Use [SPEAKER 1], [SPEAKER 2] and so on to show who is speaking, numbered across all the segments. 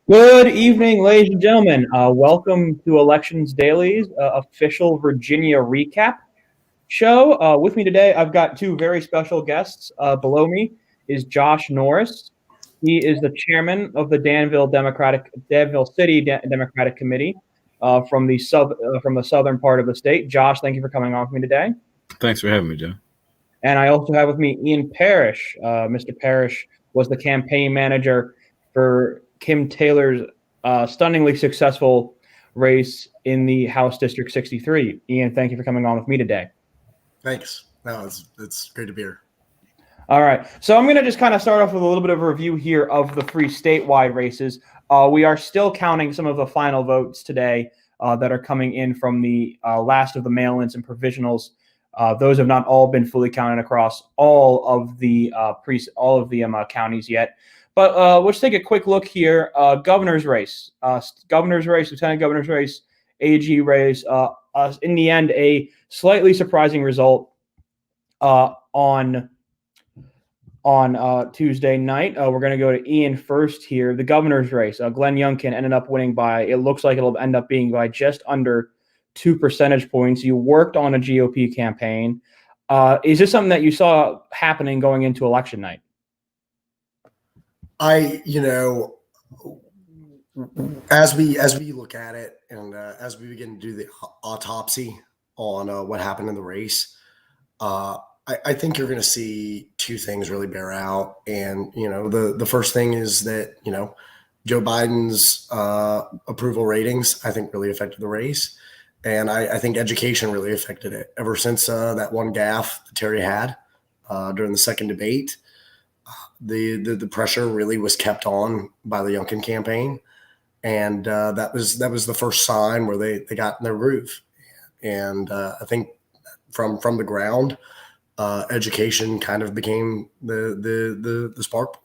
[SPEAKER 1] Good evening, ladies and gentlemen. Welcome to Elections Daily's official Virginia recap show. With me today, I've got two very special guests. Below me is Josh Norris. He is the chairman of the Danville City Democratic Committee from the southern part of the state. Josh, thank you for coming on with me today.
[SPEAKER 2] Thanks for having me, Joe.
[SPEAKER 1] And I also have with me Ian Parrish. Mr. Parrish was the campaign manager for Kim Taylor's stunningly successful race in the House District 63. Ian, thank you for coming on with me today.
[SPEAKER 3] Thanks. No, it's great to be here.
[SPEAKER 1] All right. So I'm going to just kind of start off with a little bit of a review here of the three statewide races. We are still counting some of the final votes today that are coming in from the last of the mail-ins and provisionals. Those have not all been fully counted across all of the counties yet. But let's take a quick look here. Governor's race, lieutenant governor's race, AG race. In the end, a slightly surprising result on Tuesday night. We're going to go to Ian first here. The governor's race. Glenn Youngkin ended up winning by, it looks like it'll end up being by just under 2 percentage points. You worked on a GOP campaign. Is this something that you saw happening going into election night?
[SPEAKER 3] As we look at it and as we begin to do the autopsy on what happened in the race, I think you're going to see two things really bear out. And, the first thing is that, Joe Biden's approval ratings, I think, really affected the race. And I think education really affected it. Ever since that one gaffe that Terry had during the second debate, the pressure really was kept on by the Youngkin campaign. And that was the first sign where they got in their groove. And I think from the ground, education kind of became the spark point.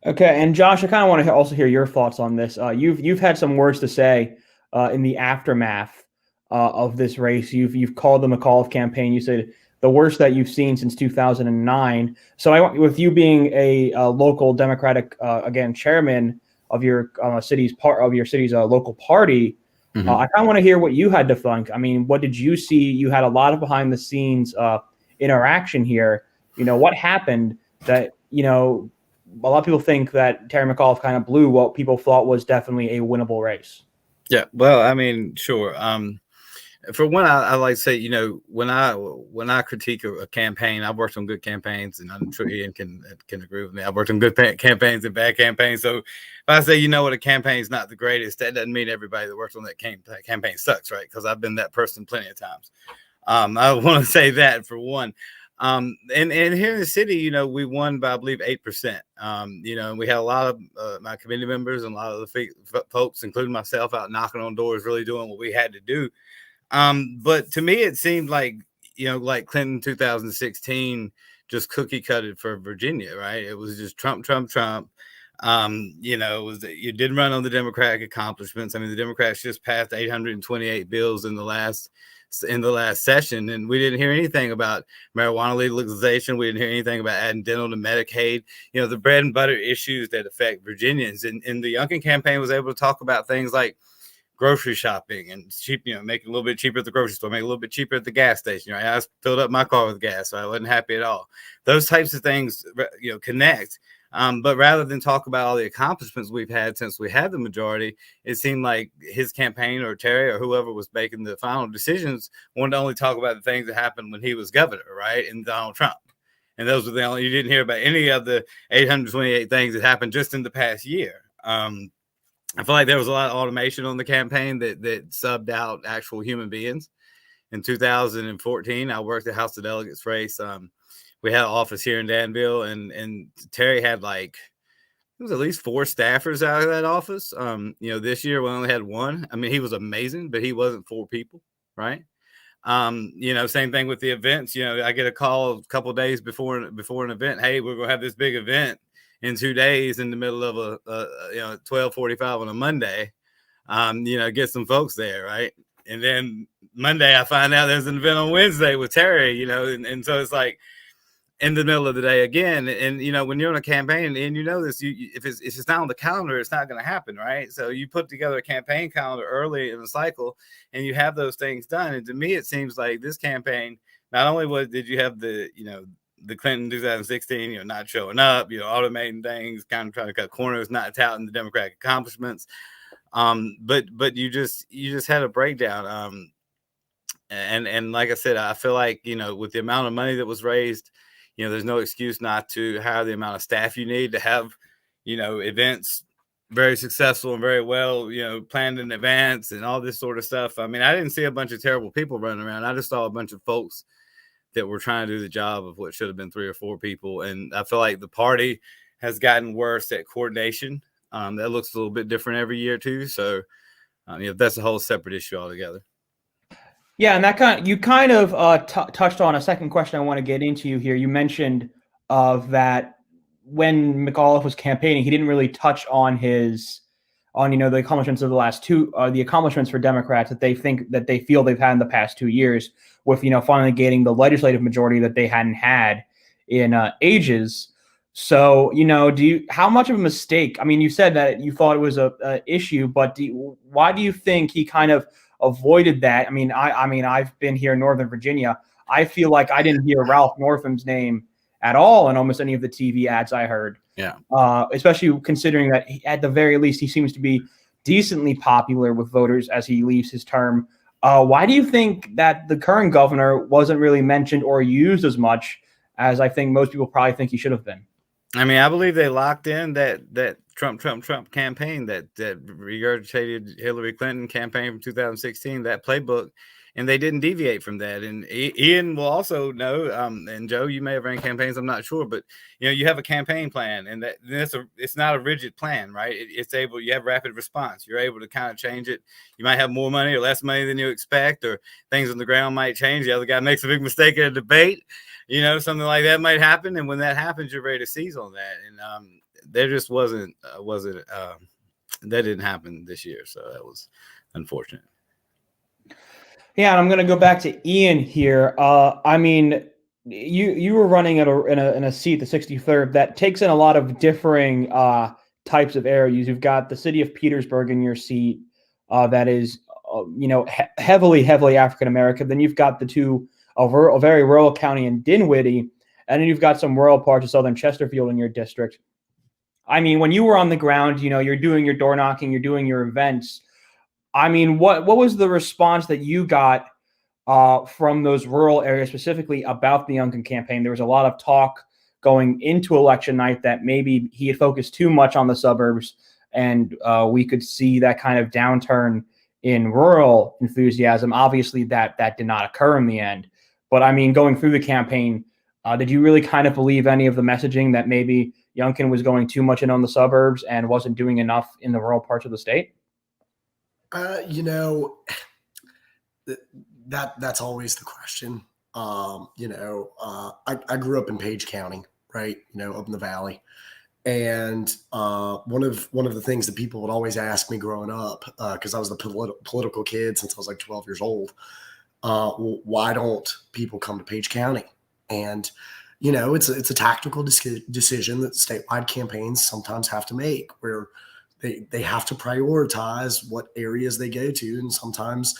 [SPEAKER 1] Okay, and Josh, I kind of want to also hear your thoughts on this. You've had some words to say in the aftermath of this race. You've called the McAuliffe campaign. You said the worst that you've seen since 2009. So with you being a local Democratic chairman of your city's local party, I kind of want to hear what you had to think. I mean, what did you see? You had a lot of behind the scenes interaction here. What happened that a lot of people think that Terry McAuliffe kind of blew what people thought was definitely a winnable race.
[SPEAKER 2] Yeah, well, I mean, sure. For one, I like to say, when I critique a campaign, I've worked on good campaigns, and I'm sure Ian can agree with me. I've worked on good campaigns and bad campaigns. So if I say, what a campaign is not the greatest, that doesn't mean everybody that works on that campaign sucks, right? Because I've been that person plenty of times. I want to say that for one. And here in the city, we won by, I believe, 8%. And we had a lot of my committee members and a lot of the folks, including myself, out knocking on doors, really doing what we had to do. But to me, it seemed like, like Clinton 2016, just cookie cutted for Virginia, right? It was just Trump. You did run on the Democratic accomplishments. I mean, the Democrats just passed 828 bills in the last session, and we didn't hear anything about marijuana legalization. We didn't hear anything about adding dental to Medicaid. The bread and butter issues that affect Virginians. And the Youngkin campaign was able to talk about things like grocery shopping and cheap, make it a little bit cheaper at the grocery store, make it a little bit cheaper at the gas station. Right? I filled up my car with gas, so I wasn't happy at all. Those types of things, connect. But rather than talk about all the accomplishments we've had since we had the majority, it seemed like his campaign or Terry or whoever was making the final decisions wanted to only talk about the things that happened when he was governor, right? And Donald Trump. And those were the only, you didn't hear about any of the 828 things that happened just in the past year. I feel like there was a lot of automation on the campaign that subbed out actual human beings. In 2014, I worked the House of Delegates race. We had an office here in Danville, and Terry had it was at least 4 staffers out of that office. This year we only had 1. I mean, he was amazing, but he wasn't 4 people, right? Same thing with the events. I get a call a couple of days before an event. Hey, we're gonna have this big event in 2 days in the middle of a 12:45 on a Monday. Get some folks there, right? And then Monday I find out there's an event on Wednesday with Terry. And so it's like, in the middle of the day again. And when you're on a campaign, and this, if it's not on the calendar, it's not going to happen, right? So you put together a campaign calendar early in the cycle, and you have those things done. And to me, it seems like this campaign, not only did you have the Clinton 2016, not showing up, automating things, kind of trying to cut corners, not touting the Democratic accomplishments, but you just had a breakdown. And like I said, I feel like with the amount of money that was raised, there's no excuse not to hire the amount of staff you need to have, events very successful and very well, planned in advance and all this sort of stuff. I mean, I didn't see a bunch of terrible people running around. I just saw a bunch of folks that were trying to do the job of what should have been 3 or 4 people. And I feel like the party has gotten worse at coordination. That looks a little bit different every year too. So, that's a whole separate issue altogether.
[SPEAKER 1] Yeah, and you kind of touched on a second question I want to get into here. You mentioned that when McAuliffe was campaigning, he didn't really touch on the accomplishments of the last the accomplishments for Democrats that they feel they've had in the past 2 years, with finally gaining the legislative majority that they hadn't had in ages. So how much of a mistake? I mean, you said that you thought it was a issue, but why do you think he kind of avoided that? I mean, I've been here in Northern Virginia. I feel like I didn't hear Ralph Northam's name at all in almost any of the TV ads I heard.
[SPEAKER 2] Yeah.
[SPEAKER 1] Especially considering that at the very least, he seems to be decently popular with voters as he leaves his term. Why do you think that the current governor wasn't really mentioned or used as much as I think most people probably think he should have been?
[SPEAKER 2] I mean, I believe they locked in that Trump campaign, that regurgitated Hillary Clinton campaign from 2016, that playbook, and they didn't deviate from that. And Ian will also know, and Joe, you may have ran campaigns, I'm not sure, but you have a campaign plan, and it's not a rigid plan, right? You have rapid response. You're able to kind of change it. You might have more money or less money than you expect, or things on the ground might change. The other guy makes a big mistake in a debate, something like that might happen. And when that happens, you're ready to seize on that. And there just wasn't that didn't happen this year. So that was unfortunate.
[SPEAKER 1] Yeah, and I'm going to go back to Ian here. I mean, you were running in a seat, the 63rd, that takes in a lot of differing types of areas. You've got the city of Petersburg in your seat that is, heavily African American. Then you've got a very rural county in Dinwiddie, and then you've got some rural parts of southern Chesterfield in your district. I mean, when you were on the ground, you're doing your door knocking, you're doing your events. I mean, what was the response that you got from those rural areas specifically about the Youngkin campaign? There was a lot of talk going into election night that maybe he had focused too much on the suburbs, and we could see that kind of downturn in rural enthusiasm. Obviously, that did not occur in the end. But I mean, going through the campaign, did you really kind of believe any of the messaging that maybe Youngkin was going too much in on the suburbs and wasn't doing enough in the rural parts of the state?
[SPEAKER 3] That's always the question. I grew up in Page County, right? Up in the valley. And one of the things that people would always ask me growing up, because I was the political kid since I was like 12 years old, why don't people come to Page County? And it's a tactical decision that statewide campaigns sometimes have to make, where they have to prioritize what areas they go to, and sometimes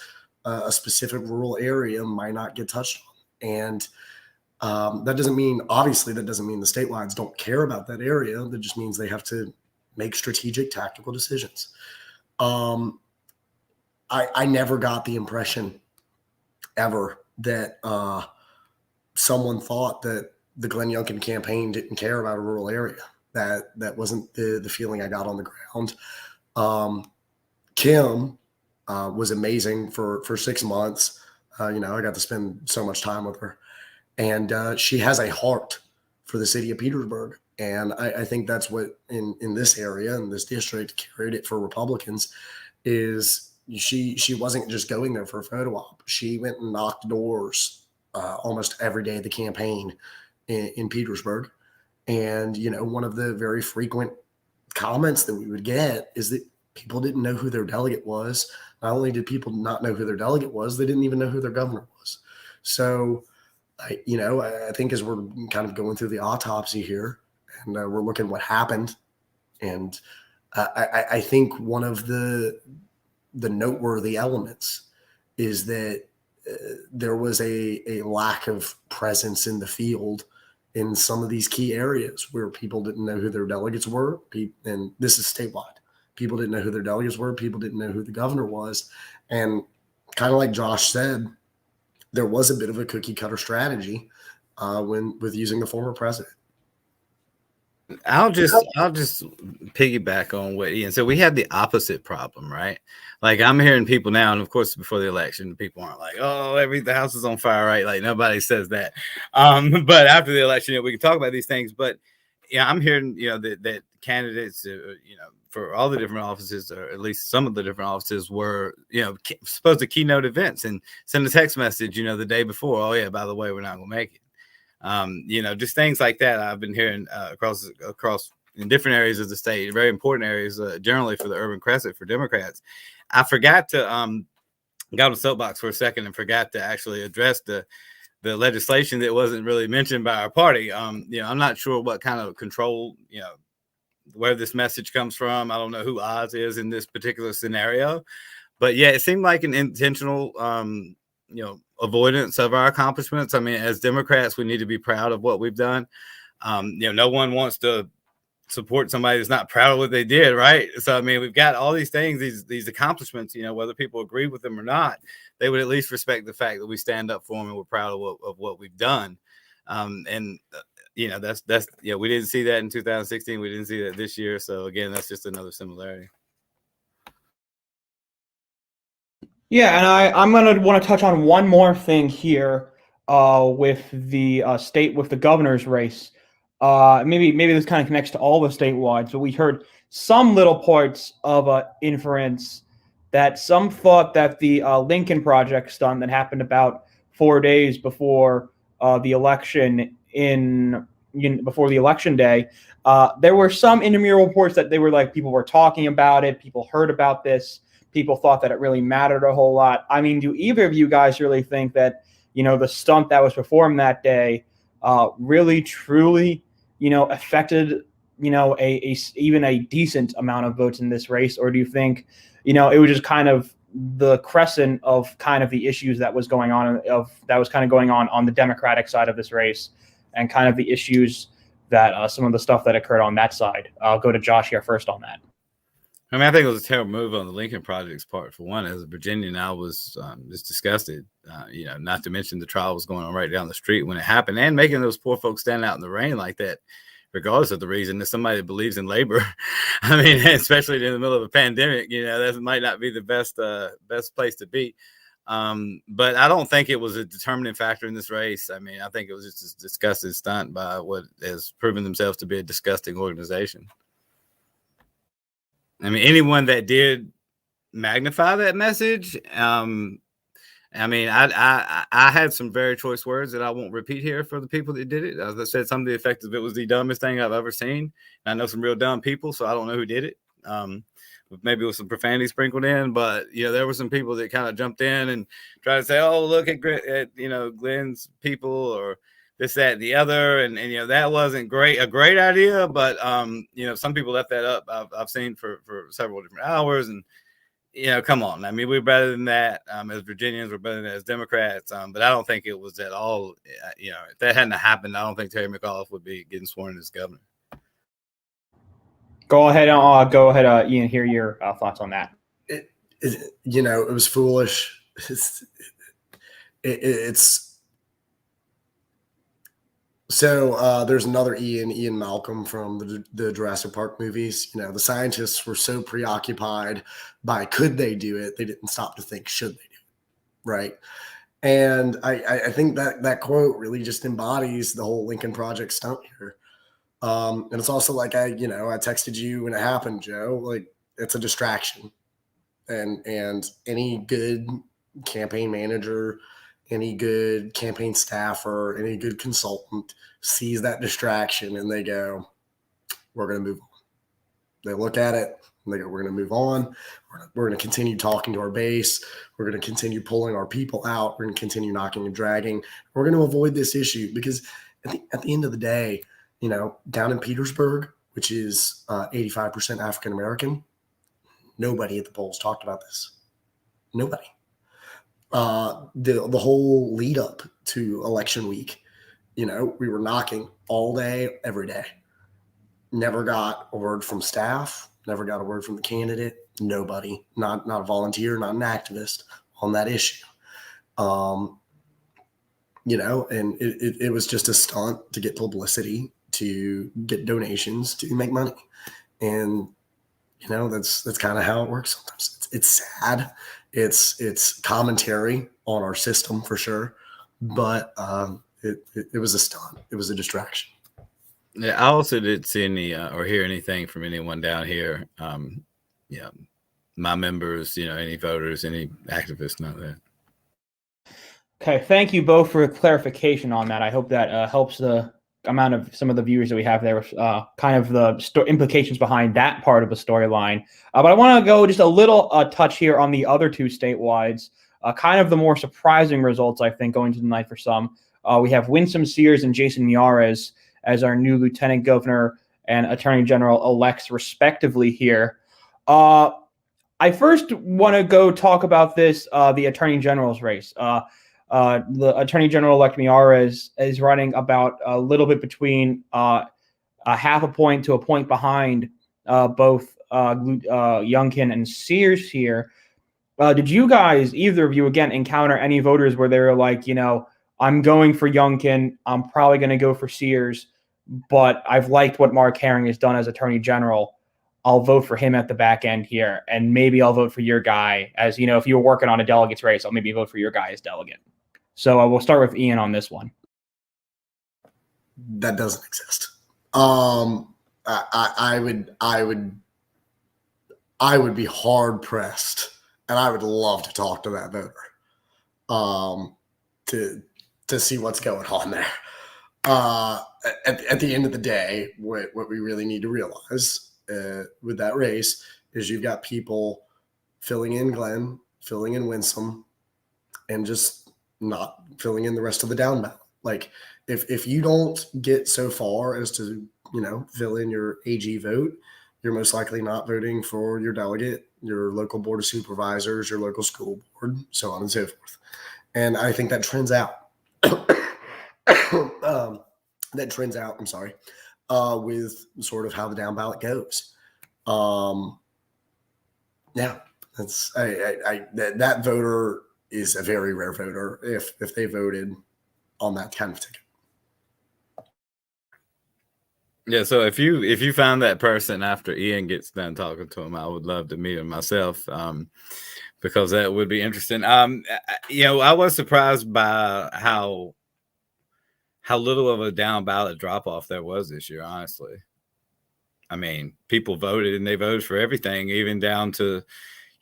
[SPEAKER 3] a specific rural area might not get touched on. And that doesn't mean the statewides don't care about that area. That just means they have to make strategic, tactical decisions. I never got the impression ever that someone thought that the Glenn Youngkin campaign didn't care about a rural area. That wasn't the feeling I got on the ground. Kim was amazing for 6 months. I got to spend so much time with her, and she has a heart for the city of Petersburg. And I think that's what in this area, in this district, carried it for Republicans, is she wasn't just going there for a photo op. She went and knocked doors almost every day of the campaign in Petersburg. And, one of the very frequent comments that we would get is that people didn't know who their delegate was. Not only did people not know who their delegate was, they didn't even know who their governor was. So I think as we're kind of going through the autopsy here, and we're looking what happened, and I think one of the noteworthy elements is that there was a lack of presence in the field in some of these key areas where people didn't know who their delegates were. And this is statewide. People didn't know who their delegates were. People didn't know who the governor was. And kind of like Josh said, there was a bit of a cookie cutter strategy with using the former president.
[SPEAKER 2] I'll just piggyback on what Ian said. We had the opposite problem, right? Like I'm hearing people now, and of course before the election, people aren't like, "Oh, the house is on fire," right? Like nobody says that. But after the election, we can talk about these things. But yeah, I'm hearing that candidates, for all the different offices, or at least some of the different offices, were supposed to keynote events and send a text message, the day before. Oh yeah, by the way, we're not gonna make it. Just things like that I've been hearing across in different areas of the state, very important areas, generally for the urban crescent for Democrats. I forgot to got on the soapbox for a second and forgot to actually address the legislation that wasn't really mentioned by our party. I'm not sure what kind of control, where this message comes from. I don't know who Oz is in this particular scenario, but yeah, it seemed like an intentional, avoidance of our accomplishments. I mean, as Democrats, we need to be proud of what we've done. No one wants to support somebody that's not proud of what they did, right? So, I mean, we've got all these things, these accomplishments, whether people agree with them or not, they would at least respect the fact that we stand up for them and we're proud of what we've done. That's we didn't see that in 2016. We didn't see that this year. So again, that's just another similarity.
[SPEAKER 1] Yeah, and I'm going to want to touch on one more thing here with the with the governor's race. Maybe this kind of connects to all the statewide. So we heard some little parts of inference that some thought that the Lincoln Project stunt that happened about 4 days before the election before the election day, there were some intramural reports that they were like people were talking about it, people heard about this. People thought that it really mattered a whole lot. I mean, do either of you guys really think that, the stunt that was performed that day really, truly, affected, even a decent amount of votes in this race? Or do you think, it was just kind of the crescent of kind of the issues that was going on on the Democratic side of this race and kind of the issues that some of the stuff that occurred on that side? I'll go to Josh here first on that.
[SPEAKER 2] I mean, I think it was a terrible move on the Lincoln Project's part. For one, as a Virginian, I was just disgusted. Not to mention the trial was going on right down the street when it happened, and making those poor folks stand out in the rain like that, regardless of the reason. If somebody that believes in labor, I mean, especially in the middle of a pandemic, that might not be the best place to be. But I don't think it was a determining factor in this race. I mean, I think it was just a disgusting stunt by what has proven themselves to be a disgusting organization. I mean, anyone that did magnify that message, I mean, I had some very choice words that I won't repeat here for the people that did it. As I said, some of the effect of it was the dumbest thing I've ever seen. I know some real dumb people, so I don't know who did it. Maybe with some profanity sprinkled in, but there were some people that kind of jumped in and tried to say, "Oh, look at Glenn's people," or this, that, and the other, and that wasn't a great idea, but some people left that up. I've seen for several different hours, and come on, I mean, we're better than that as Virginians, we're better than that as Democrats, but I don't think it was at all. If that hadn't happened, I don't think Terry McAuliffe would be getting sworn in as governor.
[SPEAKER 1] Go ahead, Ian. Hear your thoughts on that.
[SPEAKER 3] It was foolish. It's. So there's another Ian Malcolm from the Jurassic Park movies. The scientists were so preoccupied by could they do it, they didn't stop to think should they do it, right? And I think that quote really just embodies the whole Lincoln Project stunt here. And it's also like I texted you when it happened, Joe. Like it's a distraction, and any good campaign manager, any good campaign staffer, any good consultant sees that distraction and they go, we're going to move on. They look at it, And they go, we're going to move on. We're going to continue talking to our base. We're going to continue pulling our people out. We're going to continue knocking and dragging. We're going to avoid this issue because at the end of the day, down in Petersburg, which is 85% African-American, nobody at the polls talked about this. Nobody. The whole lead up to election week, we were knocking all day, every day. Never got a word from staff, never got a word from the candidate, nobody, not a volunteer, not an activist on that issue. And it was just a stunt to get publicity, to get donations, to make money. And, that's kind of how it works sometimes. It's sad. It's commentary on our system for sure, but it was a stunt. It was a distraction.
[SPEAKER 2] Yeah, I also didn't see any or hear anything from anyone down here. My members, any voters, any activists, none of that.
[SPEAKER 1] Okay, thank you both for clarification on that. I hope that helps the amount of some of the viewers that we have there, kind of the implications behind that part of the storyline. But I want to go just a little touch here on the other two statewides, kind of the more surprising results, I think, going to the night for some. We have Winsome Sears and Jason Miyares as our new lieutenant governor and attorney general elects, respectively, here. I first want to go talk about this, the attorney general's race. The attorney general-elect Miyares is running about a little bit between a half a point to a point behind both Youngkin and Sears here. Did you guys, either of you, again, encounter any voters where they were like, I'm going for Youngkin, I'm probably going to go for Sears, but I've liked what Mark Herring has done as attorney general. I'll vote for him at the back end here, and maybe I'll vote for your guy as, if you were working on a delegates race, I'll maybe vote for your guy as delegate. So we'll start with Ian on this one.
[SPEAKER 3] That doesn't exist. I would be hard pressed, and I would love to talk to that voter to see what's going on there. At the end of the day, what we really need to realize with that race is you've got people filling in Glenn, filling in Winsome, and just not filling in the rest of the down ballot. Like if you don't get so far as to, fill in your AG vote, you're most likely not voting for your delegate, your local board of supervisors, your local school board, so on and so forth. And I think that trends out. With sort of how the down ballot goes. That's that voter is a very rare voter if they voted on that kind of ticket.
[SPEAKER 2] Yeah, so if you found that person after Ian gets done talking to him, I would love to meet him myself, because that would be interesting. I was surprised by how little of a down ballot drop off there was this year, honestly. I mean, people voted and they voted for everything, even down to,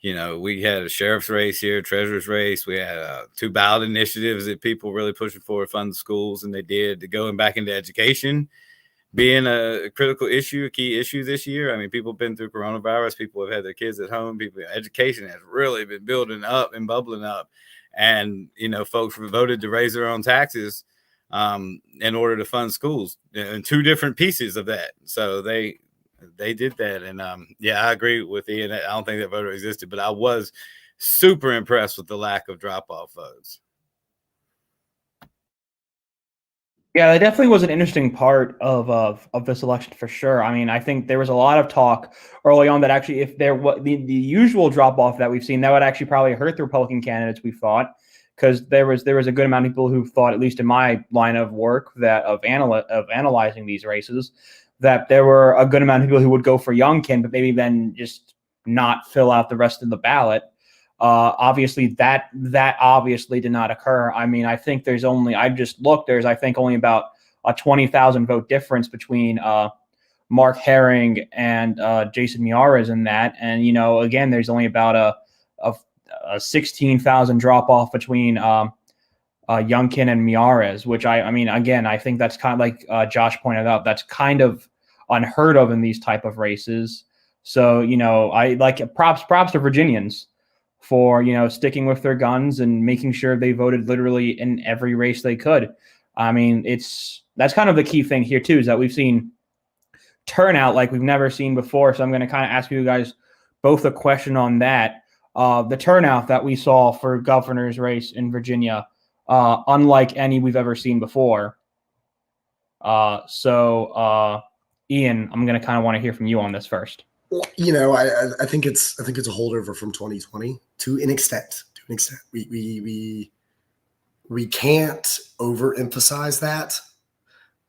[SPEAKER 2] we had a sheriff's race here, treasurer's race. We had 2 ballot initiatives that people really pushing for to fund the schools, and they did. Going back into education being a critical issue, a key issue this year. I mean, people have been through coronavirus. People have had their kids at home. Education has really been building up and bubbling up. And, folks voted to raise their own taxes in order to fund schools, and 2 different pieces of that. So they did that. And I agree with Ian. I don't think that voter existed, but I was super impressed with the lack of drop-off votes.
[SPEAKER 1] Yeah, that definitely was an interesting part of this election for sure. I mean, I think there was a lot of talk early on that actually, if there was the usual drop-off that we've seen, that would actually probably hurt the Republican candidates, we thought, because there was a good amount of people who thought, at least in my line of work, that of analyzing these races, that there were a good amount of people who would go for Youngkin, but maybe then just not fill out the rest of the ballot. Obviously, that obviously did not occur. I mean, I think there's only about a 20,000 vote difference between Mark Herring and Jason Miyares in that. And, again, there's only about a 16,000 drop off between Youngkin and Miyares, which I mean, again, I think that's kind of like Josh pointed out, that's kind of unheard of in these type of races. So, I like props to Virginians for, sticking with their guns and making sure they voted literally in every race they could. I mean, that's kind of the key thing here too, is that we've seen turnout like we've never seen before. So I'm going to kind of ask you guys both a question on that. The turnout that we saw for governor's race in Virginia, unlike any we've ever seen before. Ian, I'm going to kind of want to hear from you on this first.
[SPEAKER 3] I think it's a holdover from 2020 to an extent. We can't overemphasize that.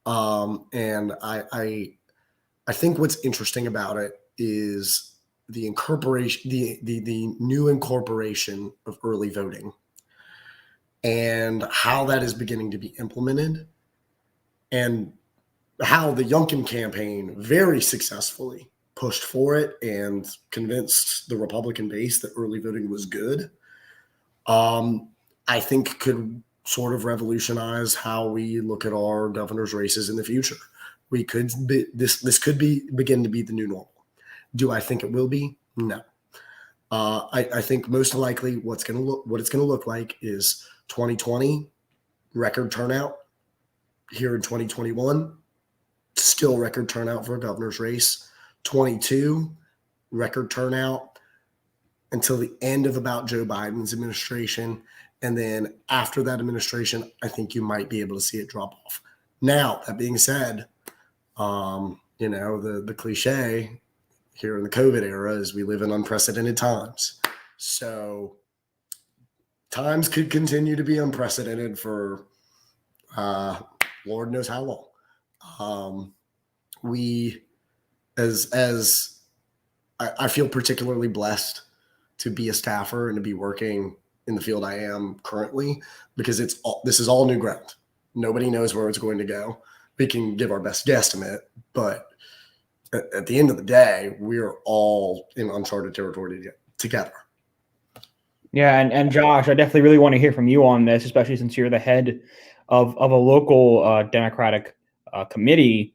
[SPEAKER 3] And I think what's interesting about it is the incorporation, the new incorporation of early voting, and how that is beginning to be implemented, and how the Youngkin campaign very successfully pushed for it and convinced the Republican base that early voting was good. I think could sort of revolutionize how we look at our governor's races in the future. We could be, this could begin to be the new normal. Do I think it will be? No. I think most likely what it's going to look like is 2020 record turnout. Here in 2021, still record turnout for a governor's race. 22 record turnout until the end of about Joe Biden's administration. And then after that administration, I think you might be able to see it drop off. Now, that being said, the cliche here in the COVID era is we live in unprecedented times. So times could continue to be unprecedented for Lord knows how long. I feel particularly blessed to be a staffer and to be working in the field I am currently, because this is all new ground. Nobody knows where it's going to go. We can give our best guesstimate, but at the end of the day, we're all in uncharted territory together.
[SPEAKER 1] Yeah, and Josh, I definitely really want to hear from you on this, especially since you're the head of a local Democratic committee.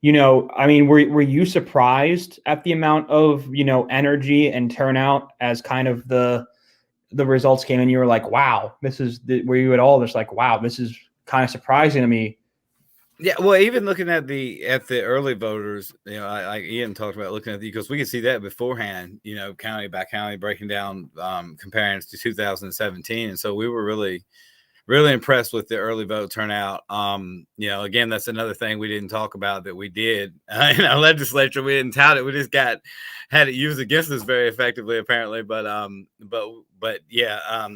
[SPEAKER 1] Were you surprised at the amount of, energy and turnout as kind of the results came in? You were like, wow, were you at all just like, wow, this is kind of surprising to me?
[SPEAKER 2] Yeah, well, even looking at the early voters, like Ian talked about, looking at because we could see that beforehand, county by county, breaking down, comparing to 2017, and so we were really, really impressed with the early vote turnout. Again, that's another thing we didn't talk about that we did in our legislature. We didn't tout it. We just had it used against us very effectively, apparently. But yeah,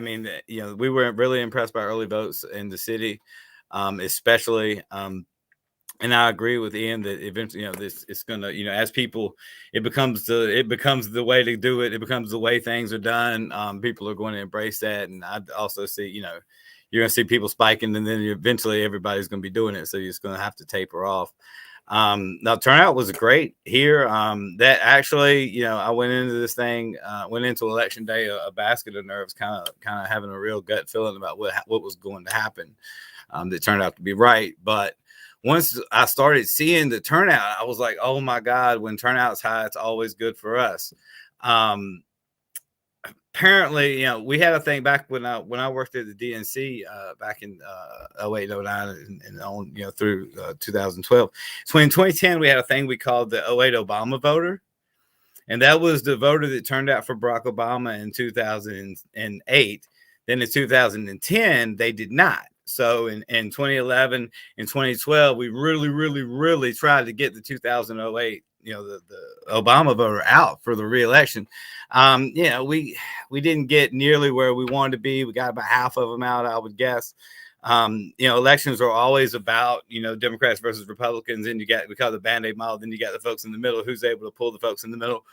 [SPEAKER 2] we were really impressed by early votes in the city. Especially, and I agree with Ian that eventually, it's gonna, as people, it becomes the way to do it. It becomes the way things are done. People are going to embrace that, and I also see, you're gonna see people spiking, and then eventually everybody's gonna be doing it. So you're just gonna have to taper off. Now turnout was great here. That actually, I went into this thing, went into election day, a basket of nerves, kind of having a real gut feeling about what was going to happen. That turned out to be right. But once I started seeing the turnout, I was like, oh my God, when turnout's high, it's always good for us. Apparently, we had a thing back when I worked at the DNC back in 08, 09 and on, through 2012. So in 2010, we had a thing we called the 08 Obama voter. And that was the voter that turned out for Barack Obama in 2008. Then in 2010, they did not. So in 2011 and 2012, we really, really, really tried to get the 2008, the Obama voter out for the reelection. We didn't get nearly where we wanted to be. We got about half of them out, I would guess. Elections are always about, Democrats versus Republicans, and we call it the Band-Aid model. Then you got the folks in the middle, who's able to pull the folks in the middle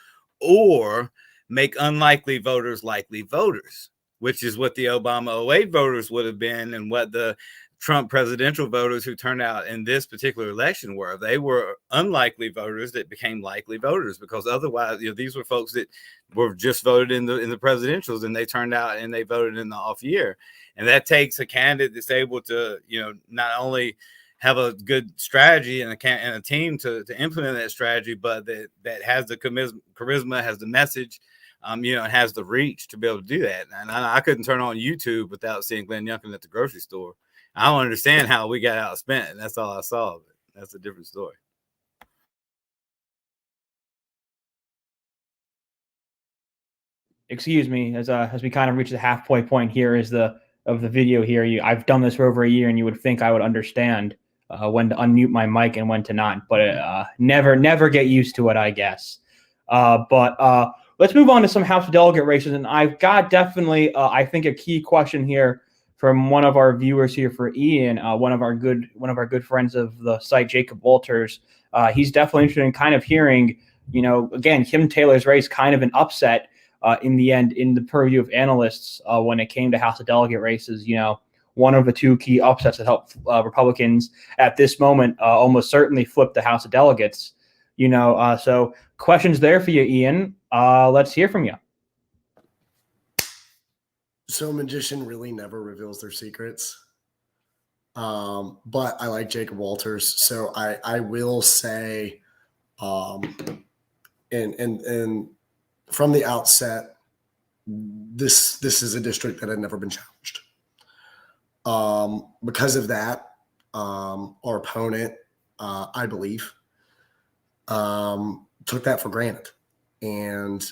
[SPEAKER 2] or make unlikely voters likely voters, which is what the Obama 08 voters would have been and what the Trump presidential voters who turned out in this particular election were. They were unlikely voters that became likely voters, because otherwise, these were folks that were just voted in the presidentials, and they turned out and they voted in the off year. And that takes a candidate that's able to, not only have a good strategy and a team to implement that strategy, but that has the charisma, has the message, you know, and has the reach to be able to do that. And I couldn't turn on YouTube without seeing Glenn Youngkin at the grocery store. I don't understand how we got outspent, and that's all I saw. But that's a different story.
[SPEAKER 1] Excuse me, as we kind of reach the halfway point here of the video here. I've done this for over a year, and you would think I would understand when to unmute my mic and when to not, but never get used to it, I guess. But let's move on to some House of Delegate races, and I've got definitely I think a key question here from one of our viewers here for Ian, one of our good friends of the site, Jacob Walters. He's definitely interested in kind of hearing, you know, again, Kim Taylor's race, kind of an upset in the end, in the purview of analysts, when it came to House of Delegate races. You know, one of the two key upsets that helped Republicans at this moment almost certainly flip the House of Delegates. You know, so questions there for you, Ian. Let's hear from you.
[SPEAKER 3] So a magician really never reveals their secrets. But I like Jacob Walters. So I will say, and from the outset, this is a district that had never been challenged. Because of that, our opponent, I believe, took that for granted. And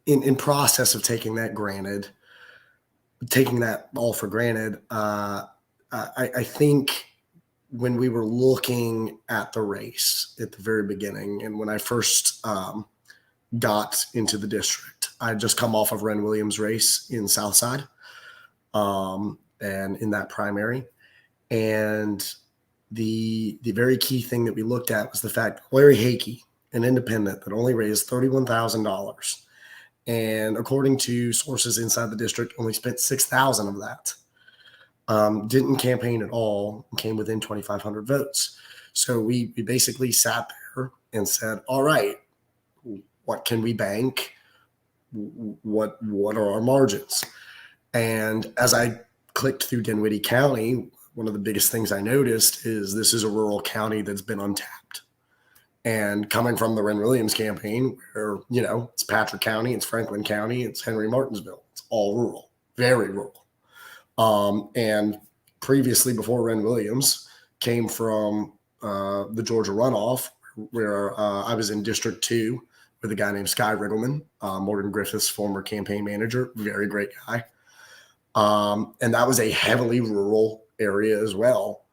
[SPEAKER 3] in process of taking that all for granted, I think when we were looking at the race at the very beginning, and when I first got into the district, I had just come off of Ren Williams' race in Southside, and in that primary. And the very key thing that we looked at was the fact that Larry Hakey, an independent that only raised $31,000, and according to sources inside the district, only spent $6,000 of that. Didn't campaign at all, came within 2,500 votes. So we basically sat there and said, all right, what can we bank? What are our margins? And as I clicked through Dinwiddie County, one of the biggest things I noticed is this is a rural county that's been untapped. And coming from the Ren Williams campaign, where, you know, it's Patrick County, it's Franklin County, it's Henry Martinsville, it's all rural, very rural. And previously, before Ren Williams, came from the Georgia runoff, where I was in District 2 with a guy named Sky Riggleman, Morgan Griffith's former campaign manager, very great guy. And that was a heavily rural area as well.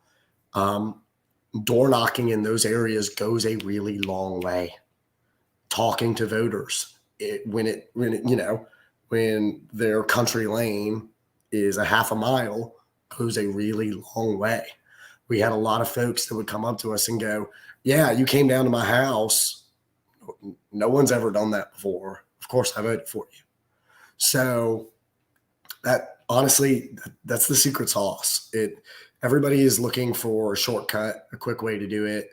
[SPEAKER 3] Door knocking in those areas goes a really long way. Talking to voters, when their country lane is a half a mile, goes a really long way. We had a lot of folks that would come up to us and go, yeah, you came down to my house. No one's ever done that before. Of course I voted for you. So that, honestly, that's the secret sauce. Everybody is looking for a shortcut, a quick way to do it.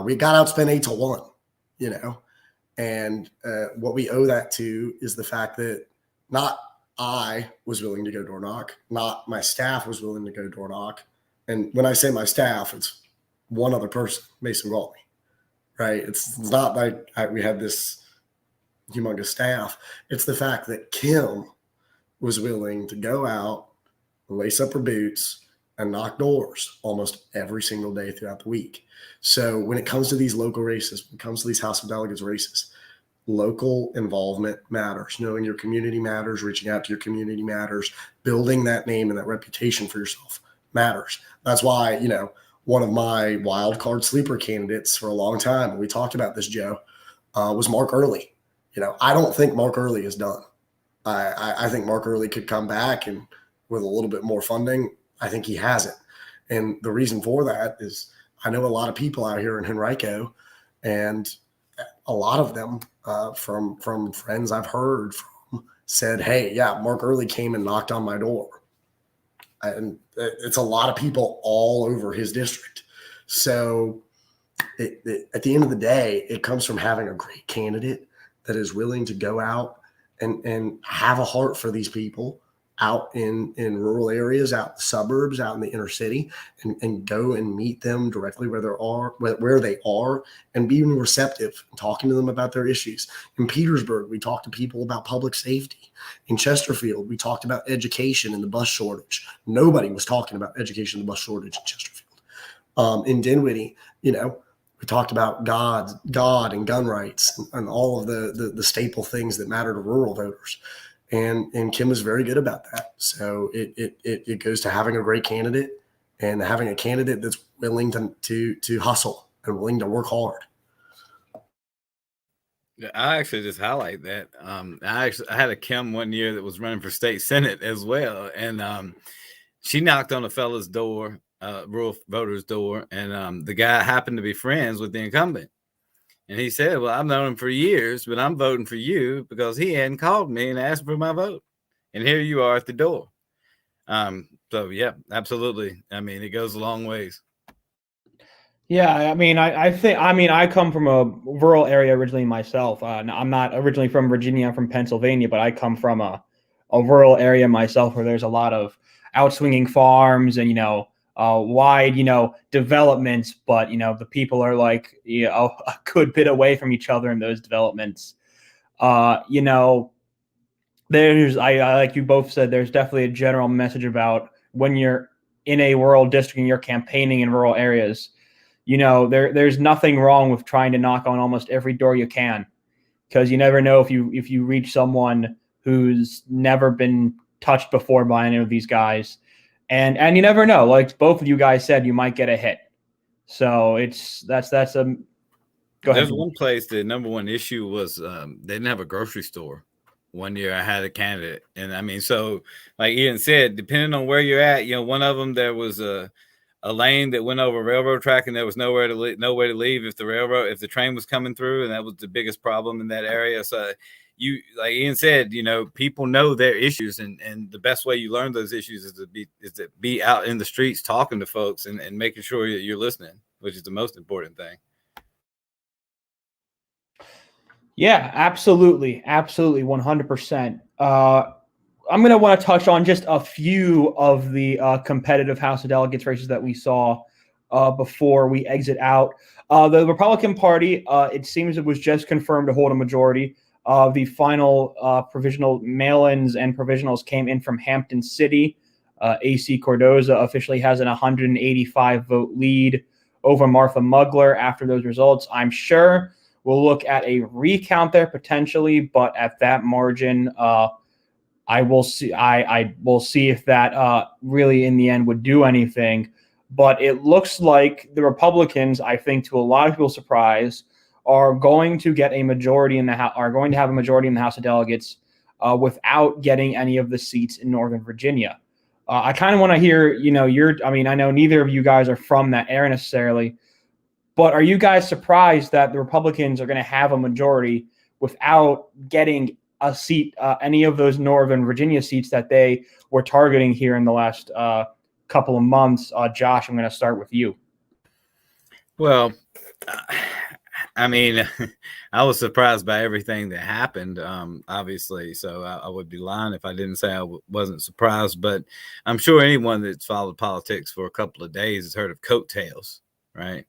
[SPEAKER 3] We got outspent 8-1, you know, and what we owe that to is the fact that not I was willing to go door knock, not my staff was willing to go door knock. And when I say my staff, it's one other person, Mason Galway, right? It's not like we had this humongous staff. It's the fact that Kim was willing to go out, lace up her boots, and knock doors almost every single day throughout the week. So when it comes to these local races, when it comes to these House of Delegates races, local involvement matters. Knowing your community matters, reaching out to your community matters, building that name and that reputation for yourself matters. That's why, you know, one of my wild card sleeper candidates for a long time, and we talked about this, Joe, was Mark Early. You know, I don't think Mark Early is done. I think Mark Early could come back, and with a little bit more funding, I think he has it. And the reason for that is I know a lot of people out here in Henrico, and a lot of them from friends I've heard from said, hey, yeah, Mark Early came and knocked on my door. And it's a lot of people all over his district. So at the end of the day, it comes from having a great candidate that is willing to go out and have a heart for these people, out in rural areas, out in the suburbs, out in the inner city, and go and meet them directly where they are, and being receptive and talking to them about their issues. In Petersburg, we talked to people about public safety. In Chesterfield, we talked about education and the bus shortage. Nobody was talking about education and the bus shortage in Chesterfield. In Dinwiddie, we talked about God and gun rights and all of the staple things that matter to rural voters. And Kim was very good about that. So it goes to having a great candidate and having a candidate that's willing to hustle and willing to work hard.
[SPEAKER 2] Yeah, I actually just highlight that. I had a Kim one year that was running for state senate as well, and she knocked on a fella's door, rural voter's door, and the guy happened to be friends with the incumbent. And he said, well, I've known him for years, but I'm voting for you because he hadn't called me and asked for my vote. And here you are at the door. So, yeah, absolutely. I mean, it goes a long ways.
[SPEAKER 1] Yeah, I mean, I come from a rural area originally myself. I'm not originally from Virginia. I'm from Pennsylvania, but I come from a rural area myself where there's a lot of outswinging farms and, wide, developments, but, the people are like, a good bit away from each other in those developments. There's, I like you both said, there's definitely a general message about when you're in a rural district and you're campaigning in rural areas, there's nothing wrong with trying to knock on almost every door you can, because you never know if you reach someone who's never been touched before by any of these guys. And you never know, like both of you guys said, you might get a hit. So that's a go ahead.
[SPEAKER 2] There's one place, the number one issue was they didn't have a grocery store. One year I had a candidate, and I mean, so like Ian said, depending on where you're at, one of them, there was a lane that went over a railroad track, and there was nowhere to leave if the train was coming through, and that was the biggest problem in that area. So like Ian said, people know their issues, and the best way you learn those issues is to be out in the streets talking to folks and making sure that you're listening, which is the most important thing.
[SPEAKER 1] Yeah, absolutely. Absolutely. 100%. I'm going to want to touch on just a few of the competitive House of Delegates races that we saw before we exit out. The Republican Party, it seems it was just confirmed to hold a majority. The final provisional mail-ins and provisionals came in from Hampton City. AC Cordoza officially has an 185 vote lead over Martha Mugler after those results. I'm sure we'll look at a recount there potentially, but at that margin, I will see. I will see if that really in the end would do anything. But it looks like the Republicans, I think, to a lot of people's surprise, are going to get a majority in the House. Are going to have a majority in the House of Delegates without getting any of the seats in Northern Virginia. I kind of want to hear, I know neither of you guys are from that area necessarily, but are you guys surprised that the Republicans are going to have a majority without getting a seat, any of those Northern Virginia seats that they were targeting here in the last couple of months? Josh, I'm going to start with you.
[SPEAKER 2] Well, I mean, I was surprised by everything that happened, obviously. So I would be lying if I didn't say I wasn't surprised. But I'm sure anyone that's followed politics for a couple of days has heard of coattails, right?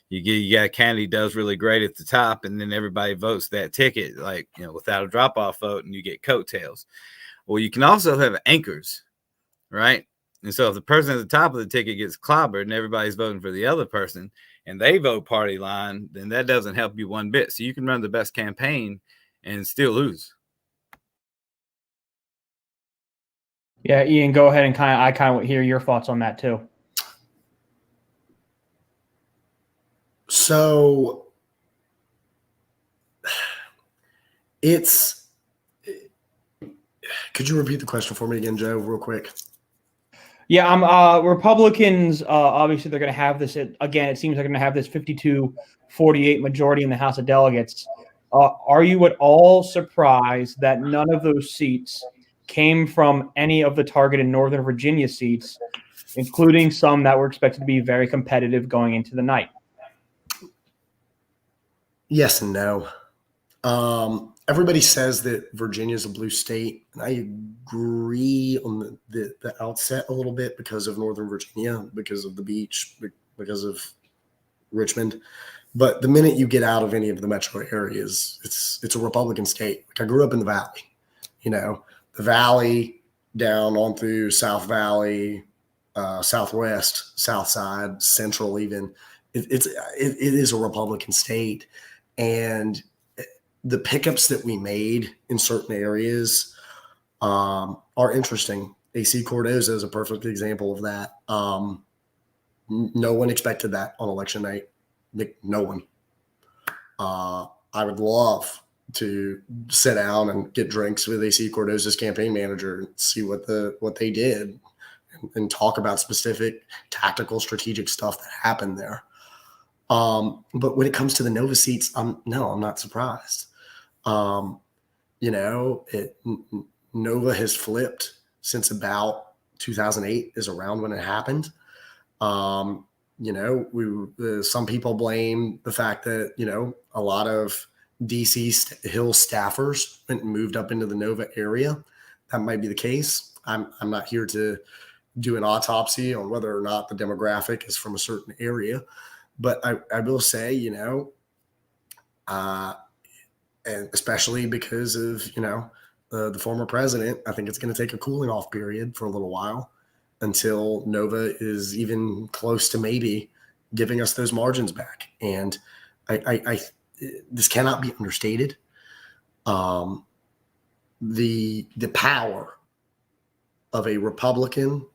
[SPEAKER 2] You got a candidate does really great at the top, and then everybody votes that ticket, like, without a drop-off vote, and you get coattails. Well, you can also have anchors, right? And so if the person at the top of the ticket gets clobbered and everybody's voting for the other person and they vote party line, then that doesn't help you one bit. So you can run the best campaign and still lose.
[SPEAKER 1] Yeah, Ian, go ahead and I kind of hear your thoughts on that too.
[SPEAKER 3] So could you repeat the question for me again, Joe, real quick?
[SPEAKER 1] Yeah, Republicans, obviously they're going to have this, again, it seems they're going to have this 52-48 majority in the House of Delegates. Are you at all surprised that none of those seats came from any of the targeted Northern Virginia seats, including some that were expected to be very competitive going into the night?
[SPEAKER 3] Yes and no. everybody says that Virginia is a blue state, and I agree on the outset a little bit because of Northern Virginia, because of the beach, because of Richmond. But the minute you get out of any of the metro areas, it's a Republican state. Like, I grew up in the Valley, the Valley down on through South Valley, Southwest, South Side, Central, even. It is a Republican state, and the pickups that we made in certain areas are interesting. AC Cordoza is a perfect example of that. No one expected that on election night. No one. I would love to sit down and get drinks with AC Cordoza's campaign manager and see what they did and talk about specific tactical, strategic stuff that happened there. But when it comes to the Nova seats, I'm not surprised. Nova has flipped since about 2008 is around when it happened. Some people blame the fact that, a lot of DC Hill staffers went and moved up into the Nova area. That might be the case. I'm not here to do an autopsy on whether or not the demographic is from a certain area, but I will say, and especially because of, the former president, I think it's going to take a cooling off period for a little while until Nova is even close to maybe giving us those margins back. And this cannot be understated. The power of a Republican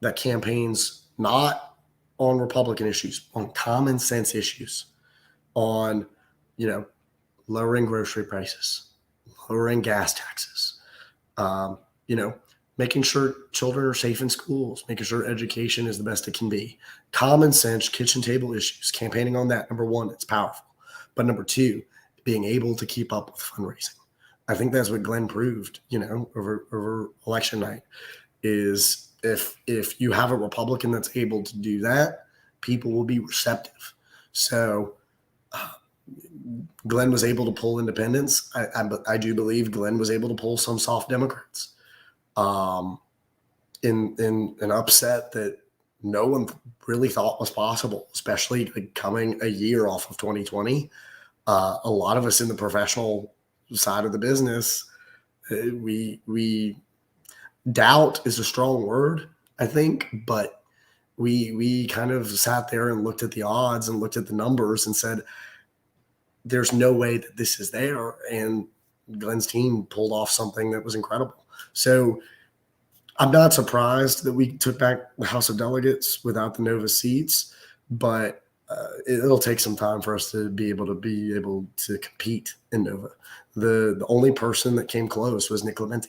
[SPEAKER 3] that campaigns not on Republican issues, on common sense issues, on, lowering grocery prices, lowering gas taxes, making sure children are safe in schools, making sure education is the best it can be. Common sense, kitchen table issues, campaigning on that. Number one, it's powerful. But number two, being able to keep up with fundraising. I think that's what Glenn proved, over election night, is if you have a Republican that's able to do that, people will be receptive. So Glenn was able to pull independents. I do believe Glenn was able to pull some soft Democrats in an upset that no one really thought was possible, especially coming a year off of 2020. A lot of us in the professional side of the business, we doubt is a strong word, I think, but we kind of sat there and looked at the odds and looked at the numbers and said, there's no way that this is there. And Glenn's team pulled off something that was incredible. So I'm not surprised that we took back the House of Delegates without the Nova seats, but it'll take some time for us to be able to compete in Nova. The only person that came close was Nick Leventi.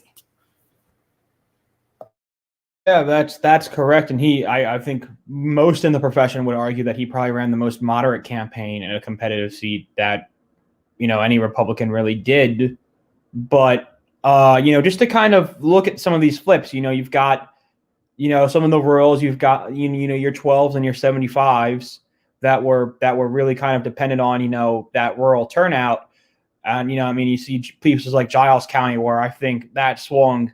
[SPEAKER 1] Yeah, that's correct. And I think most in the profession would argue that he probably ran the most moderate campaign in a competitive seat that, any Republican really did. But, just to kind of look at some of these flips, you've got, some of the rurals, you've got, your 12s and your 75s that were really kind of dependent on, that rural turnout. And, you see places like Giles County where I think that swung,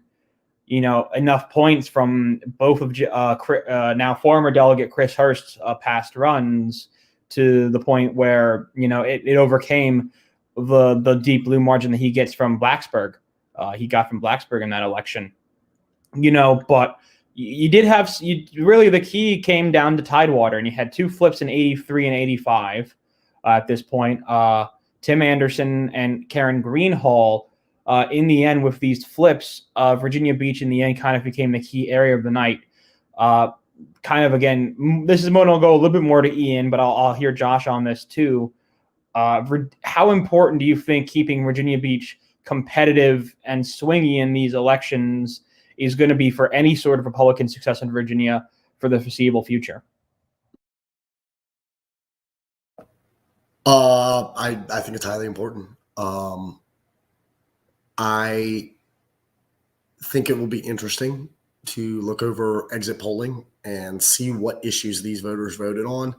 [SPEAKER 1] enough points from both of now former delegate Chris Hurst's past runs to the point where, it overcame the deep blue margin that he gets from Blacksburg. He got from Blacksburg in that election, but you did have really the key came down to Tidewater, and you had two flips in 83 and 85 at this point. Tim Anderson and Karen Greenhall. In the end, with these flips, Virginia Beach in the end kind of became the key area of the night. Kind of, again, this is going to go a little bit more to Ian, but I'll hear Josh on this too. How important do you think keeping Virginia Beach competitive and swingy in these elections is going to be for any sort of Republican success in Virginia for the foreseeable future?
[SPEAKER 3] I think it's highly important. I think it will be interesting to look over exit polling and see what issues these voters voted on,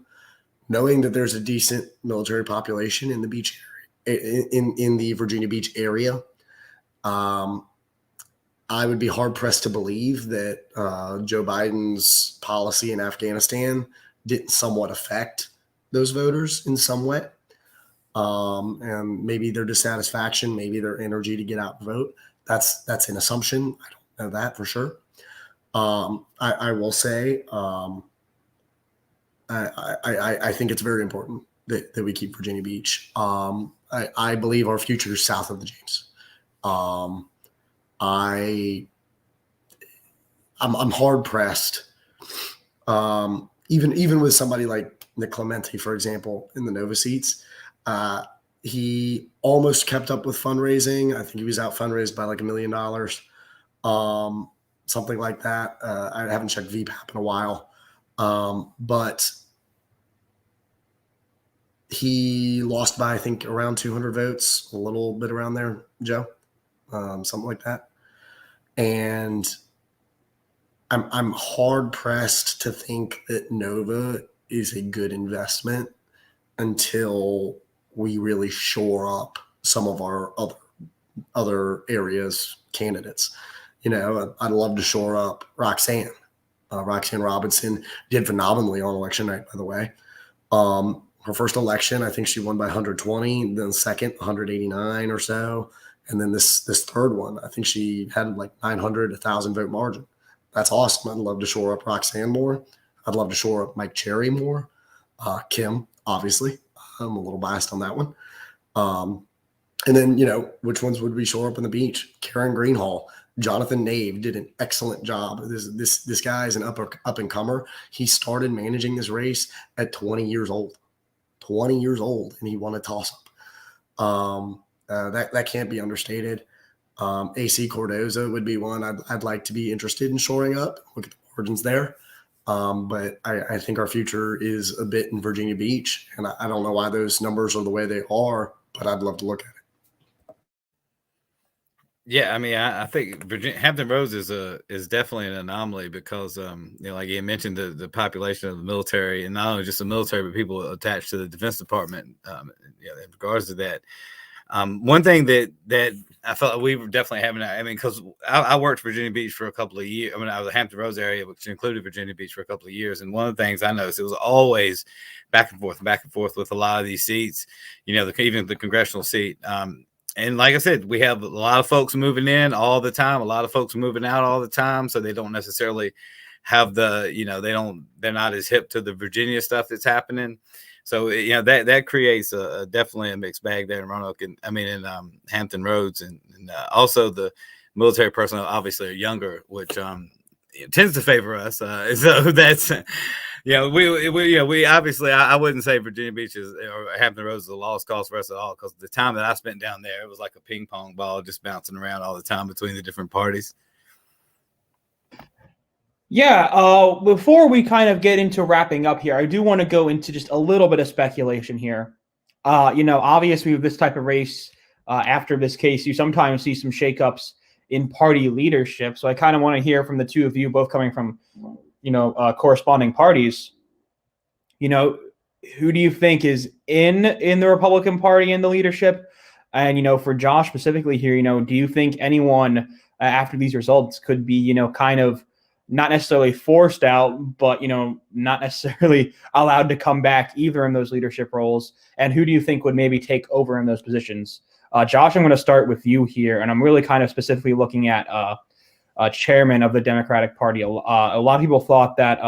[SPEAKER 3] knowing that there's a decent military population in the beach in the Virginia Beach area. I would be hard pressed to believe that Joe Biden's policy in Afghanistan didn't somewhat affect those voters in some way. And maybe their dissatisfaction, maybe their energy to get out and vote. That's an assumption. I don't know that for sure. I will say I think it's very important that we keep Virginia Beach. I believe our future is south of the James. I'm hard pressed. Even with somebody like Nick Clemente, for example, in the Nova seats, he almost kept up with fundraising. I think he was out fundraised by like $1 million, something like that. I haven't checked VPAP in a while, but he lost by, I think, around 200 votes, a little bit around there, Joe, something like that. And I'm hard pressed to think that Nova is a good investment until we really shore up some of our other areas candidates. You know, I'd love to shore up Roxanne. Roxanne Robinson did phenomenally on election night, by the way. Her first election, I think she won by 120, then second, 189 or so. And then this third one, I think she had like 900, 1,000 vote margin. That's awesome. I'd love to shore up Roxanne more. I'd love to shore up Mike Cherry more. Kim, obviously. I'm a little biased on that one. And then, you know, which ones would we shore up on the beach? Karen Greenhall, Jonathan Nave did an excellent job. This guy is an up and comer. He started managing this race at 20 years old. 20 years old, and he won a toss-up. That can't be understated. AC Cordoza would be one I'd like to be interested in shoring up. Look at the margins there. But I think our future is a bit in Virginia Beach, and I don't know why those numbers are the way they are, but I'd love to look at it.
[SPEAKER 2] Yeah, I mean, I think Hampton Roads is definitely an anomaly because, you know, like you mentioned, the population of the military, and not only just the military, but people attached to the Defense Department. You know, in regards to that, one thing that I felt we were definitely having, I mean, because I worked Virginia Beach for a couple of years. I mean, I was a Hampton Roads area, which included Virginia Beach for a couple of years. And one of the things I noticed, it was always back and forth with a lot of these seats, you know, even the congressional seat. And like I said, we have a lot of folks moving in all the time, a lot of folks moving out all the time. So they don't necessarily have you know, they're not as hip to the Virginia stuff that's happening. So, you know, that creates definitely a mixed bag there in Roanoke, and I mean, in Hampton Roads, and also the military personnel obviously are younger, which tends to favor us. So that's, you know, we obviously, I wouldn't say Virginia Beach or Hampton Roads is a lost cause for us at all, because the time that I spent down there, it was like a ping pong ball just bouncing around all the time between the different parties.
[SPEAKER 1] Yeah, before we kind of get into wrapping up here, I do want to go into just a little bit of speculation here. You know, obviously with this type of race, after this case, you sometimes see some shakeups in party leadership. So I kind of want to hear from the two of you, both coming from, you know, corresponding parties. You know, who do you think is in the Republican Party in the leadership? And, you know, for Josh specifically here, you know, do you think anyone after these results could be, you know, kind of not necessarily forced out, but, you know, not necessarily allowed to come back either in those leadership roles? And who do you think would maybe take over in those positions? Josh, I'm going to start with you here, and I'm really kind of specifically looking at chairman of the Democratic Party. A lot of people thought that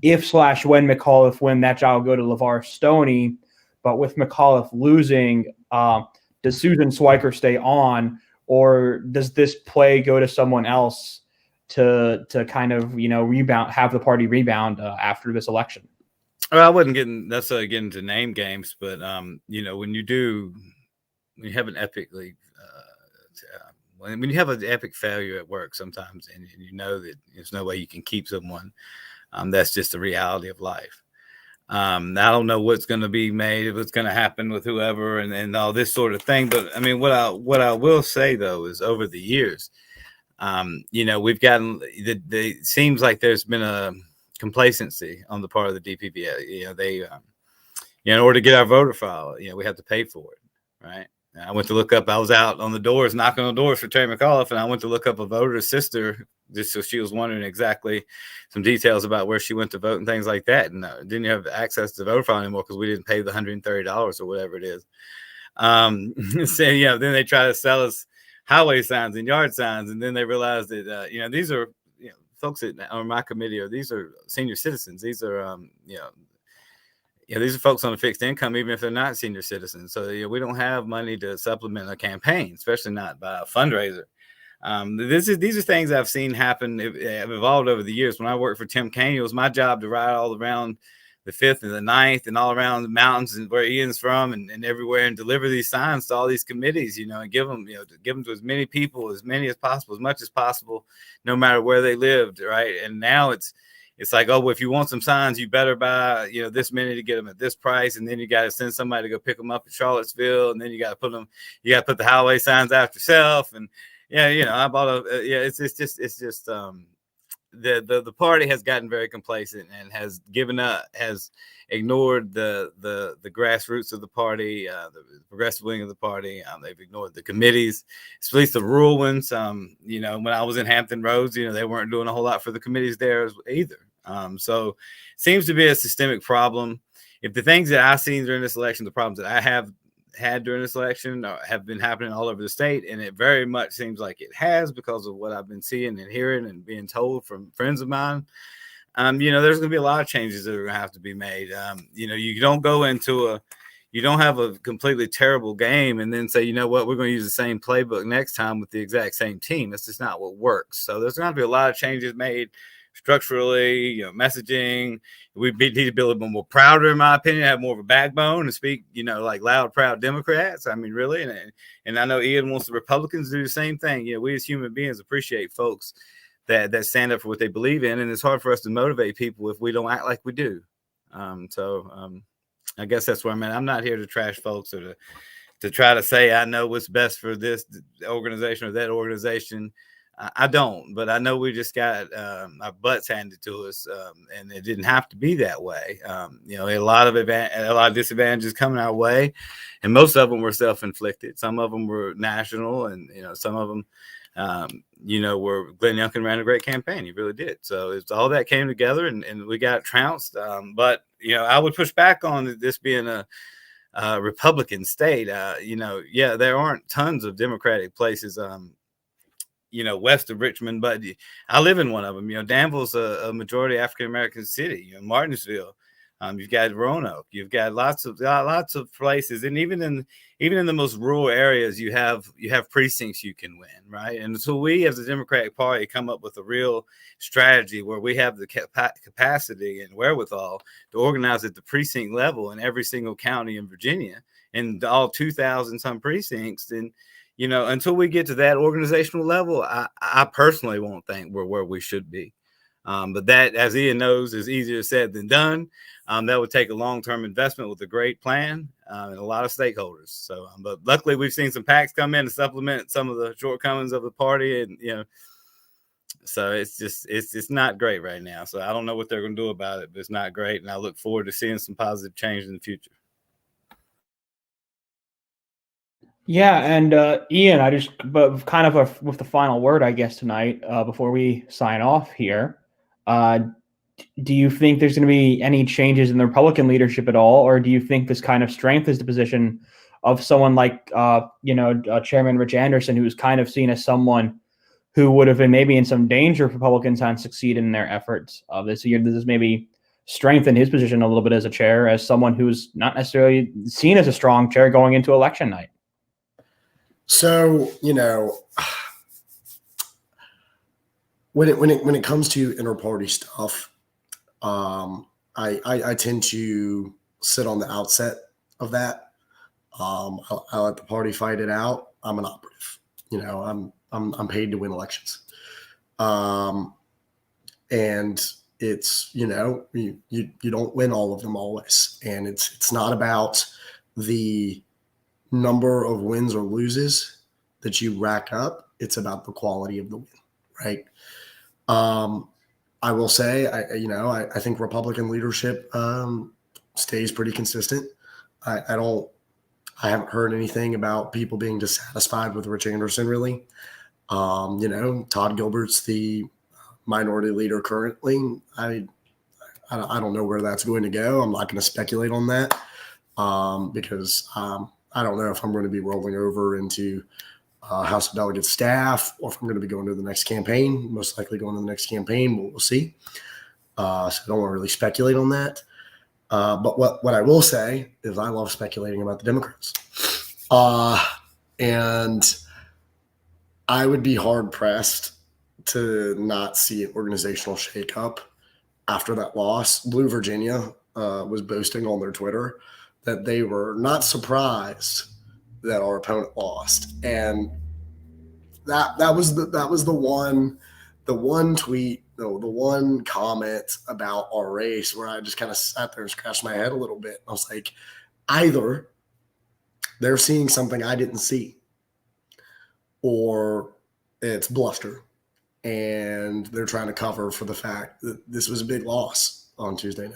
[SPEAKER 1] if/when McAuliffe win, that job will go to LeVar Stoney, but with McAuliffe losing, does Susan Swiker stay on, or does this play go to someone else to kind of, you know, have the party rebound after this election?
[SPEAKER 2] Well, I wouldn't necessarily get into name games, but you know, when you have an epically when you have an epic failure at work sometimes, and you know that there's no way you can keep someone, that's just the reality of life. I don't know what's going to be made, what's going to happen with whoever, and all this sort of thing. But I mean, what I will say though is, over the years, you know, we've gotten seems like there's been a complacency on the part of the DPP. You know, they, you know, in order to get our voter file, you know, we have to pay for it. right? And I went to look up. I was out on the doors, knocking on doors for Terry McAuliffe, and I went to look up a voter's sister just so she was wondering exactly some details about where she went to vote and things like that. And didn't have access to the voter file anymore because we didn't pay the $130 or whatever it is. So, then they try to sell us highway signs and yard signs, and then they realize that these are folks that on my committee, or these are senior citizens. These are these are folks on a fixed income, even if they're not senior citizens. So we don't have money to supplement a campaign, especially not by a fundraiser. These are things I've seen happen, have evolved over the years. When I worked for Tim Kaine, it was my job to ride all around the 5th and the 9th and all around the mountains and where Ian's from and everywhere, and deliver these signs to all these committees, and give them to as many people, as many as possible, as much as possible, no matter where they lived. Right. And now it's like, oh, well, if you want some signs, you better buy, this many to get them at this price. And then you got to send somebody to go pick them up in Charlottesville. And then you got to put the highway signs out yourself. And I bought it's just the party has gotten very complacent and has given up, has ignored the grassroots of the party, the progressive wing of the party. They've ignored the committees, at least the rural ones. When I was in Hampton Roads, they weren't doing a whole lot for the committees there either. So it seems to be a systemic problem. If the things that I've seen during this election, the problems that I have had during this election have been happening all over the state, and it very much seems like it has because of what I've been seeing and hearing and being told from friends of mine. There's going to be a lot of changes that are going to have to be made. You don't go into you don't have a completely terrible game and then say, you know what, we're going to use the same playbook next time with the exact same team. That's just not what works. So there's going to be a lot of changes made structurally, messaging. We need to be a little bit more prouder, in my opinion, have more of a backbone and speak, like loud, proud Democrats. I mean, really. And I know Ian wants the Republicans to do the same thing. We as human beings appreciate folks that stand up for what they believe in. And it's hard for us to motivate people if we don't act like we do. I guess that's where I'm at. I'm not here to trash folks or to try to say I know what's best for this organization or that organization. I don't, but I know we just got our butts handed to us, and it didn't have to be that way. A lot of disadvantages coming our way, and most of them were self-inflicted. Some of them were national, and some of them, were Glenn Youngkin ran a great campaign. He really did. So it's all that came together, and we got trounced. But I would push back on this being a Republican state. There aren't tons of Democratic places. West of Richmond, but I live in one of them. Danville's a majority African-American city. Martinsville, you've got Roanoke, you've got lots of places. And even in the most rural areas, you have precincts you can win. Right. And so we, as the Democratic Party, come up with a real strategy where we have the capacity and wherewithal to organize at the precinct level in every single county in Virginia and all 2,000 some precincts. And until we get to that organizational level, I personally won't think we're where we should be. But that, as Ian knows, is easier said than done. That would take a long-term investment with a great plan and a lot of stakeholders. So, but luckily we've seen some PACs come in to supplement some of the shortcomings of the party, and so it's not great right now. So I don't know what they're going to do about it, but it's not great, and I look forward to seeing some positive change in the future.
[SPEAKER 1] Yeah, and Ian, but kind of with the final word, I guess, tonight, before we sign off here, do you think there's going to be any changes in the Republican leadership at all, or do you think this kind of strengthens the position of someone like, Chairman Rich Anderson, who's kind of seen as someone who would have been maybe in some danger if Republicans hadn't succeeded in their efforts this year? Does this maybe strengthen his position a little bit as a chair, as someone who's not necessarily seen as a strong chair going into election night?
[SPEAKER 3] So, when it comes to inter-party stuff, I tend to sit on the outset of that. I let the party fight it out. I'm an operative. I'm paid to win elections. And it's, you don't win all of them always. And it's not about the number of wins or loses that you rack up. It's about the quality of the win, right? I will say, I think Republican leadership stays pretty consistent. I I haven't heard anything about people being dissatisfied with Rich Anderson, really. Todd Gilbert's the minority leader currently. I don't know where that's going to go. I'm not going to speculate on that because I don't know if I'm going to be rolling over into House of Delegates staff or if I'm going to be going to the next campaign. Most likely going to the next campaign, but we'll see. So I don't want to really speculate on that. But what I will say is I love speculating about the Democrats. And I would be hard-pressed to not see an organizational shakeup after that loss. Blue Virginia was boasting on their Twitter that they were not surprised that our opponent lost, and that was the one tweet, the one comment about our race where I just kind of sat there and scratched my head a little bit. I was like, either they're seeing something I didn't see, or it's bluster, and they're trying to cover for the fact that this was a big loss on Tuesday night.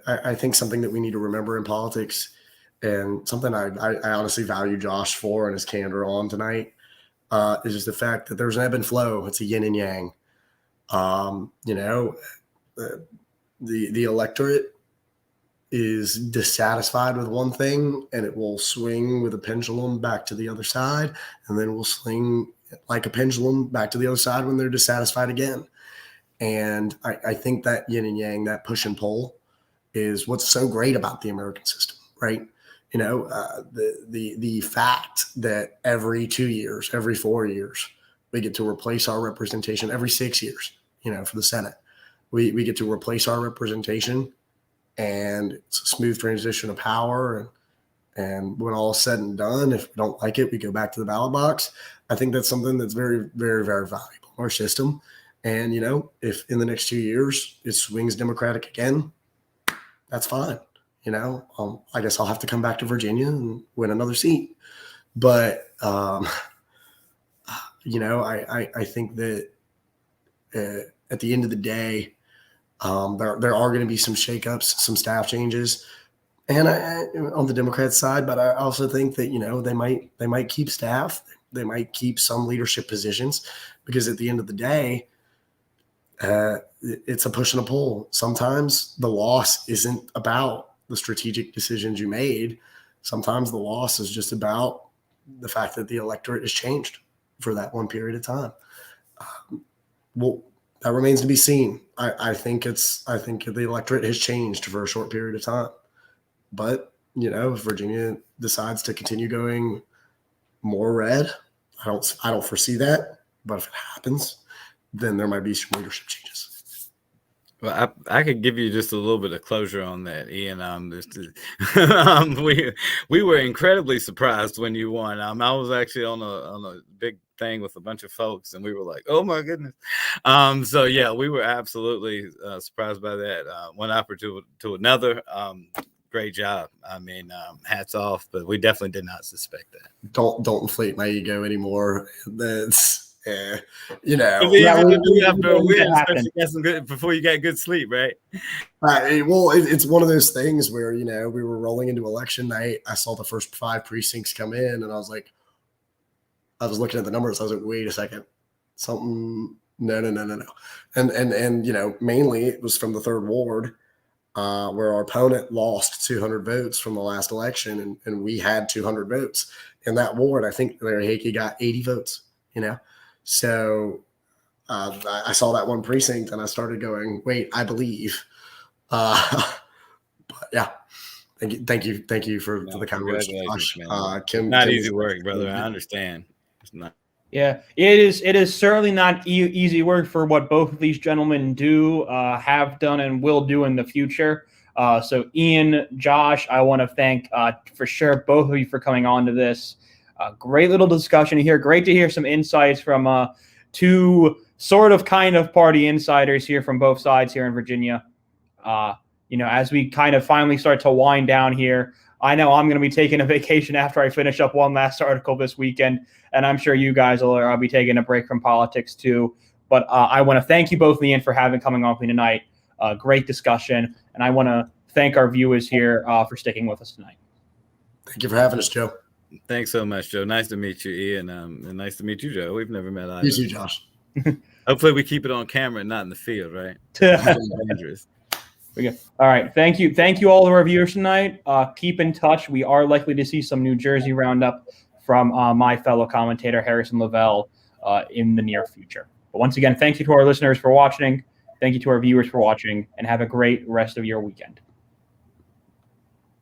[SPEAKER 3] I think something that we need to remember in politics, and something I honestly value Josh for and his candor on tonight, is just the fact that there's an ebb and flow. It's a yin and yang. The electorate is dissatisfied with one thing, and it will swing with a pendulum back to the other side, and then will swing like a pendulum back to the other side when they're dissatisfied again. And I think that yin and yang, that push and pull, is what's so great about the American system, right? The fact that every 2 years, every 4 years, we get to replace our representation, every 6 years, for the Senate, we get to replace our representation, and it's a smooth transition of power. And when all is said and done, if we don't like it, we go back to the ballot box. I think that's something that's very, very, very valuable in our system. And, if in the next 2 years it swings Democratic again, that's fine. I guess I'll have to come back to Virginia and win another seat. But, I think that at the end of the day, there are going to be some shakeups, some staff changes, and on the Democrat side. But I also think that they might keep staff, they might keep some leadership positions, because at the end of the day, it's a push and a pull. Sometimes the loss isn't about the strategic decisions you made. Sometimes the loss is just about the fact that the electorate has changed for that one period of time. Well, that remains to be seen. I think the electorate has changed for a short period of time. But, if Virginia decides to continue going more red, I don't foresee that. But if it happens, then there might be some leadership changes.
[SPEAKER 2] Well, I could give you just a little bit of closure on that, Ian. We were incredibly surprised when you won. I was actually on a big thing with a bunch of folks, and we were like, "Oh my goodness!" So yeah, we were absolutely surprised by that. One upper to another. Great job. I mean, hats off, but we definitely did not suspect that.
[SPEAKER 3] Don't inflate my ego anymore. That's.
[SPEAKER 2] It's easy to do after a win, especially before you get good sleep, right?
[SPEAKER 3] Well, it's one of those things where we were rolling into election night. I saw the first 5 precincts come in, and I was looking at the numbers. I was like, wait a second, something. No. And mainly it was from the 3rd ward, where our opponent lost 200 votes from the last election, and we had 200 votes in that ward. I think Larry Hakey got 80 votes. So I saw that one precinct, and I started going, wait, I believe. But yeah, thank you for the kind words, Josh.
[SPEAKER 2] Not easy work, brother. I understand. It's not.
[SPEAKER 1] Yeah, it is certainly not easy work for what both of these gentlemen do, have done, and will do in the future. So Ian, Josh, I want to thank for sure both of you for coming on to this. Great little discussion here. Great to hear some insights from 2 sort of kind of party insiders here from both sides here in Virginia. As we kind of finally start to wind down here, I know I'm going to be taking a vacation after I finish up one last article this weekend, and I'm sure you guys will be taking a break from politics too. But I want to thank you both, Ian, for coming on with me tonight. Great discussion, and I want to thank our viewers here for sticking with us tonight.
[SPEAKER 3] Thank you for having us, Joe.
[SPEAKER 2] Thanks so much, Joe. Nice to meet you, Ian, and nice to meet you, Joe. We've never met either.
[SPEAKER 3] You too, Josh.
[SPEAKER 2] Hopefully we keep it on camera and not in the field, right? Dangerous.
[SPEAKER 1] All right. Thank you all of our viewers tonight. Keep in touch. We are likely to see some New Jersey roundup from my fellow commentator, Harrison Lavelle, in the near future. But once again, thank you to our listeners for watching. Thank you to our viewers for watching, and have a great rest of your weekend.